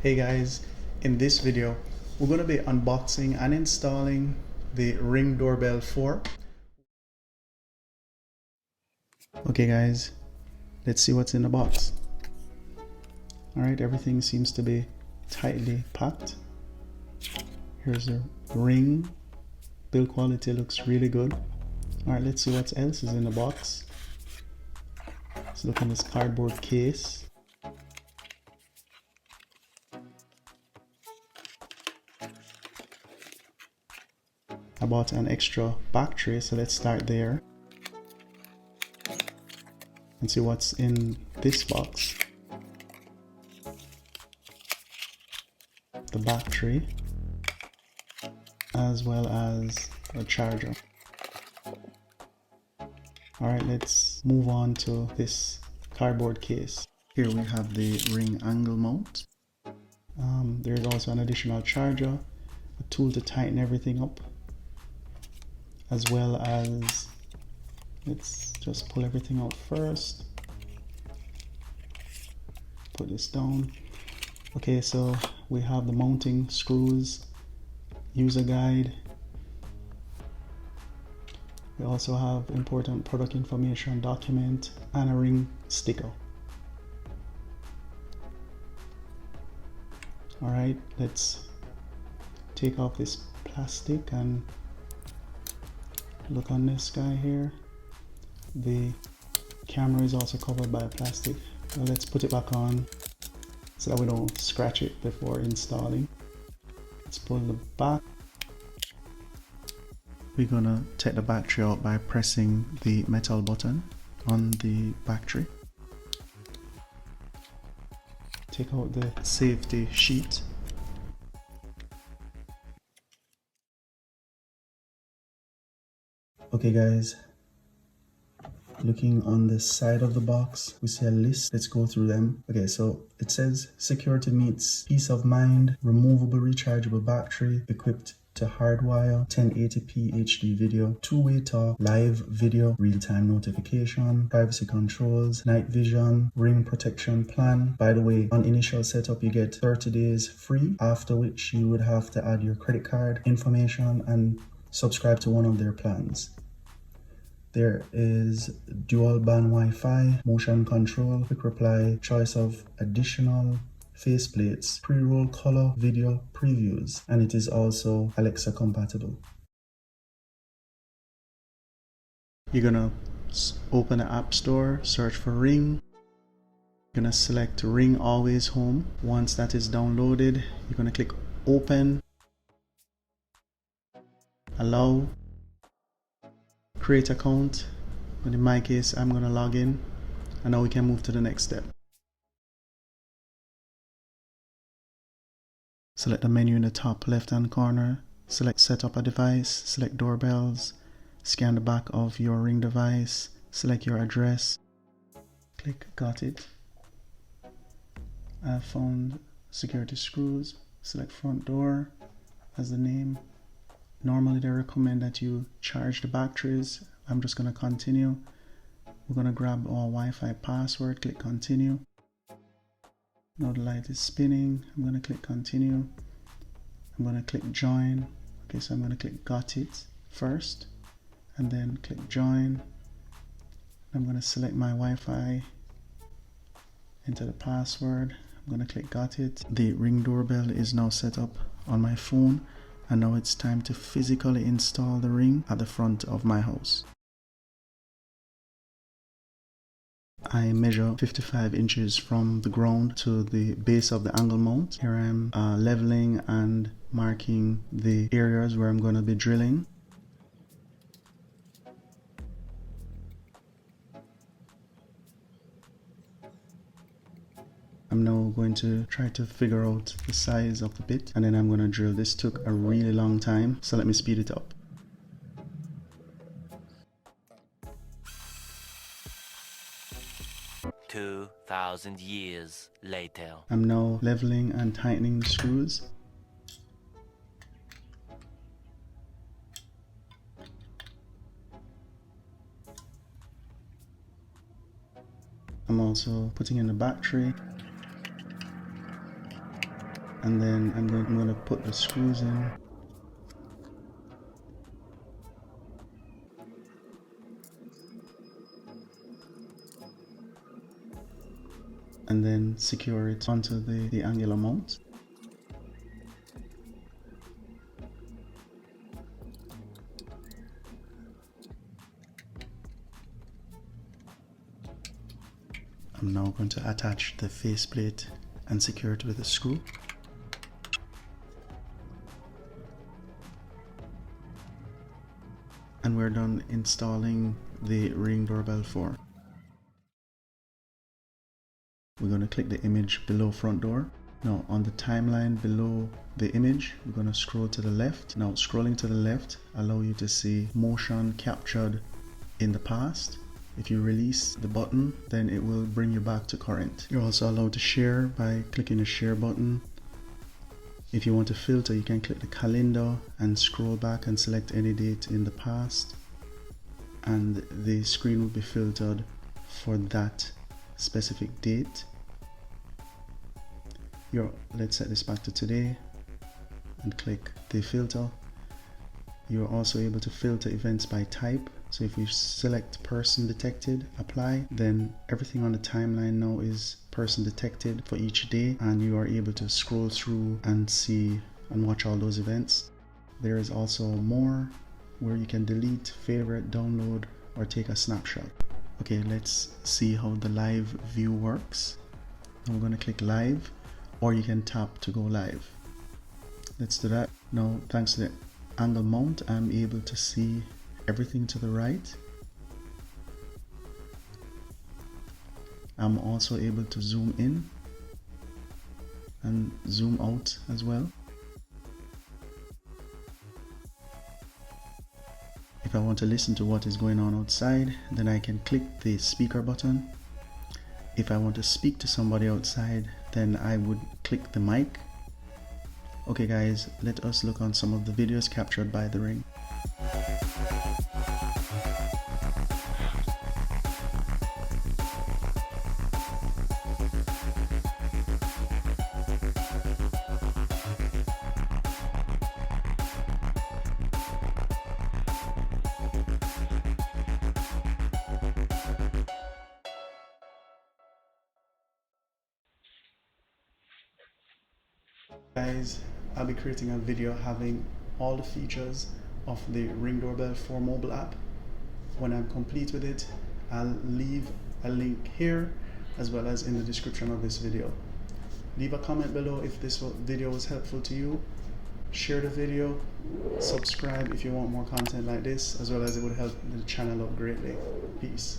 Hey guys, in this video we're going to be unboxing and installing the Ring Doorbell 4. Okay guys, let's see what's in the box. Alright, everything seems to be tightly packed. Here's the ring. Build quality looks really good. Alright, let's see what else is in the box. Let's look in this cardboard case. I bought an extra battery, so let's start there and see what's in this box. The battery as well as a charger. Alright, let's move on to this cardboard case. Here we have the ring angle mount. There's also an additional charger, a tool to tighten everything up, as well as, let's just pull everything out first. Put this down. Okay, so we have the mounting screws, user guide. We also have important product information document and a ring sticker. Alright, let's take off this plastic and look on this guy here. The camera is also covered by plastic. Now let's put it back on so that we don't scratch it before installing. Let's pull the back. We're gonna take the battery out by pressing the metal button on the battery. Take out the safety sheet. Okay guys, looking on the side of the box, we see a list. Let's go through them. Okay, so it says security meets peace of mind, removable rechargeable battery, equipped to hardwire, 1080p HD video, two-way talk, live video, real-time notification, privacy controls, night vision, ring protection plan. By the way, on initial setup you get 30 days free, after which you would have to add your credit card information and subscribe to one of their plans. There is dual band Wi-Fi, motion control, quick reply, choice of additional faceplates, pre-roll color video previews, and it is also Alexa compatible. You're gonna open the App Store, search for Ring. You're gonna select Ring Always Home. Once that is downloaded, you're gonna click Open, Allow, Create account. And in my case, I'm gonna log in, and now we can move to the next step. Select the menu in the top left hand corner, select set up a device, select doorbells, scan the back of your Ring device, select your address, click got it. I have found security screws, select front door as the name. Normally they recommend that you charge the batteries. I'm just going to continue. We're going to grab our Wi-Fi password, click continue. Now the light is spinning. I'm going to click continue. I'm going to click join. Okay, so I'm going to click got it first and then click join. I'm going to select my Wi-Fi, enter the password. I'm going to click got it. The Ring doorbell is now set up on my phone, and now it's time to physically install the Ring at the front of my house. I measure 55 inches from the ground to the base of the angle mount. Here I am leveling and marking the areas where I'm going to be drilling. I'm now going to try to figure out the size of the bit, and then I'm going to drill. This took a really long time, so let me speed it up. "2,000 years later." I'm now leveling and tightening the screws. I'm also putting in the battery. And then I'm going to put the screws in. And then secure it onto the angular mount. I'm now going to attach the faceplate and secure it with a screw. And we're done installing the Ring Doorbell 4. We're going to click the image below front door. Now on the timeline below the image, we're going to scroll to the left. Now scrolling to the left allow you to see motion captured in the past. If you release the button, then it will bring you back to current. You're also allowed to share by clicking the share button. If you want to filter, you can click the calendar and scroll back and select any date in the past, and the screen will be filtered for that specific date. Let's set this back to today and click the filter. You're also able to filter events by type. So if you select person detected, apply, then everything on the timeline now is person detected for each day, and you are able to scroll through and see and watch all those events. There is also more where you can delete, favorite, download, or take a snapshot. Okay, let's see how the live view works. Now we're going to click live, or you can tap to go live. Let's do that. Now, thanks to the angle mount, I'm able to see everything to the right. I'm also able to zoom in and zoom out as well. If I want to listen to what is going on outside, then I can click the speaker button. If I want to speak to somebody outside, then I would click the mic. Okay guys, let us look on some of the videos captured by the Ring. Guys, I'll be creating a video having all the features of the Ring Doorbell 4 mobile app. When I'm complete with it, I'll leave a link here as well as in the description of this video. Leave a comment below if this video was helpful to you. Share the video, subscribe if you want more content like this, as well as it would help the channel out greatly. Peace.